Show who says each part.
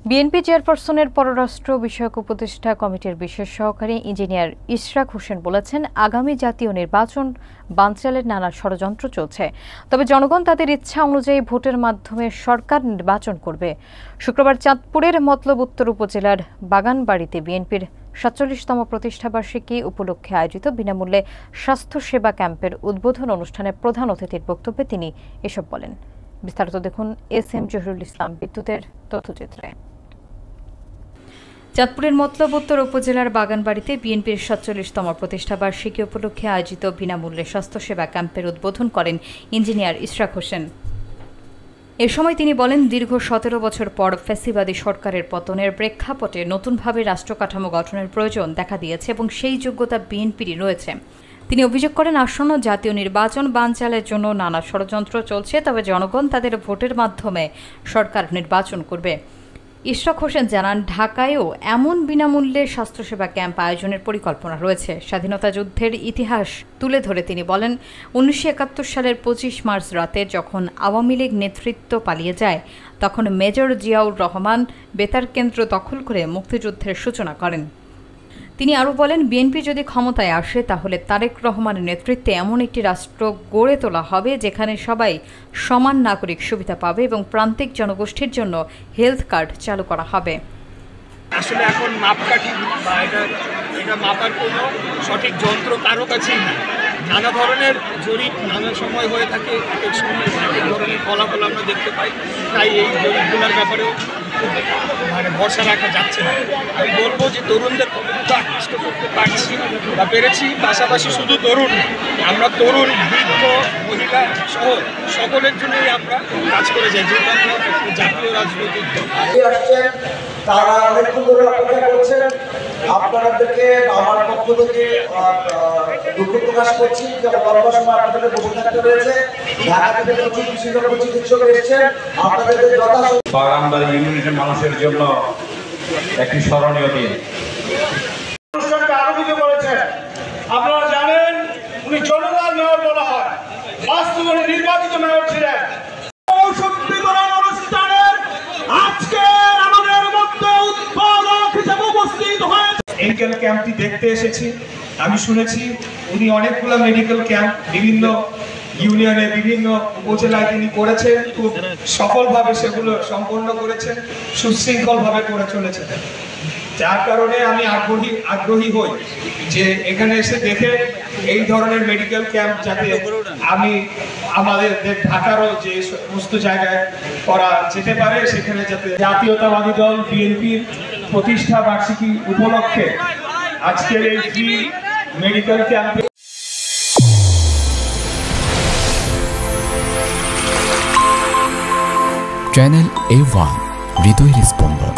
Speaker 1: BNP চেয়ারপারসনের পররাষ্ট্র বিষয়ক উপদেষ্টা কমিটির বিশেষ সহকারী ইঞ্জিনিয়ার ইশরাক হোসেন বলেছেন, আগামী জাতীয় নির্বাচন বানচালের নানা ষড়যন্ত্র চলছে, তবে জনগণ তাদের ইচ্ছা অনুযায়ী ভোটের মাধ্যমে সরকার নির্বাচন করবে। শুক্রবার চাঁদপুরের মতলব উত্তর উপজেলার বাগানবাড়িতে বিএনপির ৪৭তম প্রতিষ্ঠাবার্ষিকী উপলক্ষে আয়োজিত বিনামূল্যে স্বাস্থ্যসেবা ক্যাম্পের উদ্বোধন অনুষ্ঠানে প্রধান অতিথির বক্তব্যে তিনি এসব বলেন। বিস্তারিত দেখুন এস.এম. জহিরুল ইসলাম বিদ্যুতের তথ্যচিত্রে। চাঁদপুরের মতলব উত্তর উপজেলার বাগানবাড়িতে বিএনপির ৪৭তম প্রতিষ্ঠাবার্ষিকী উপলক্ষে আয়োজিত বিনামূল্যে স্বাস্থ্যসেবা ক্যাম্পের উদ্বোধন করেন ইঞ্জিনিয়ার ইশরাক হোসেন। এ সময় তিনি বলেন, দীর্ঘ ১৭ বছর পর ফ্যাসিবাদী সরকারের পতনের প্রেক্ষাপটে নতুনভাবে রাষ্ট্রকাঠামো গঠনের প্রয়োজন দেখা দিয়েছে এবং সেই যোগ্যতা বিএনপিরই রয়েছে। তিনি অভিযোগ করেন, আসন্ন জাতীয় নির্বাচন বানচালের জন্য নানা ষড়যন্ত্র চলছে, তবে জনগণ তাদের ভোটের মাধ্যমে সরকার নির্বাচন করবে। ইশরাক হোসেন জানান, ঢাকায়ও এমন বিনামূল্যে স্বাস্থ্যসেবা ক্যাম্প আয়োজনের পরিকল্পনা রয়েছে। স্বাধীনতা যুদ্ধের ইতিহাস তুলে ধরে তিনি বলেন, ১৯৭১ সালের ২৫ মার্চ রাতে যখন আওয়ামী লীগ নেতৃত্ব পালিয়ে যায়, তখন মেজর জিয়াউর রহমান বেতার কেন্দ্র দখল করে মুক্তিযুদ্ধের সূচনা করেন। তিনি আরও বলেন, বিএনপি যদি ক্ষমতায় আসে তাহলে তারেক রহমানের নেতৃত্বে এমন একটি রাষ্ট্র গড়ে তোলা হবে যেখানে সবাই সমান নাগরিক সুবিধা পাবে এবং প্রান্তিক জনগোষ্ঠীর জন্য হেলথ কার্ড চালু করা হবে।
Speaker 2: আসলে এখন মাপকাঠি বা এটা মাপার কোনো সঠিক যন্ত্র কারো কাছেই না। নানা ধরনের জরিপ নানা সময় হয়ে থাকে, এক সময় এক ধরনের ফলাফল আমরা দেখতে পাই। তাই এই জরিপগুলোর ব্যাপারেও ভরসা রাখা যাচ্ছে না। আমি বলবো যে তরুণদের কতটুকু আকৃষ্ট করতে পারছি বা পেরেছি, পাশাপাশি শুধু তরুণ, আমরা তরুণ, বৃদ্ধ, মহিলা সহ সকলের জন্যই আমরা কাজ করে যাই, যেহেতু আমরা জাতীয় রাজনৈতিক দল।
Speaker 3: তারা অনেকক্ষণ ধরে অপেক্ষা করছেন। আপনাদেরকে আমার পক্ষ থেকে দুঃখ প্রকাশ করছি যে লম্বা সময় আপনাদের বসে থাকতে হয়েছে। ঢাকা থেকে প্রচুর বিশেষজ্ঞ চিকিৎসক এসেছেন, আপনাদেরকে যথাসময়ে
Speaker 4: বাগানবাড়ি ইউনিটের মানুষের জন্য একটি স্মরণীয় দিন।
Speaker 5: অনুষ্ঠানকে আলোকিত করেছেন। আপনারা জানেন, উনি জনগণ মেয়র বলা হয়, বাস্তবে নির্বাচিত মেয়র ছিলেন।
Speaker 6: মেডিকেল ক্যাম্পটি দেখতে এসেছি। আমি শুনেছি উনি অনেকগুলো মেডিকেল ক্যাম্প বিভিন্ন ইউনিয়নে, বিভিন্ন উপজেলায় তিনি করেছেন, খুব সফলভাবে সেগুলো সম্পন্ন করেছেন, সুশৃঙ্খলভাবে করে চলেছেন। যার কারণে আমি আগ্রহী হই যে এখানে এসে দেখে এই ধরনের মেডিকেল ক্যাম্প যাতে আমাদের ঢাকারও যে সমস্ত জায়গায় করা যেতে পারে, সেখানে যাতে জাতীয়তাবাদী দল বিএনপির প্রতিষ্ঠা বার্ষিকী উপলক্ষে আজকের এই ফ্রি মেডিকেল ক্যাম্পে
Speaker 7: চ্যানেল A1 হৃদয়ের স্পন্দন।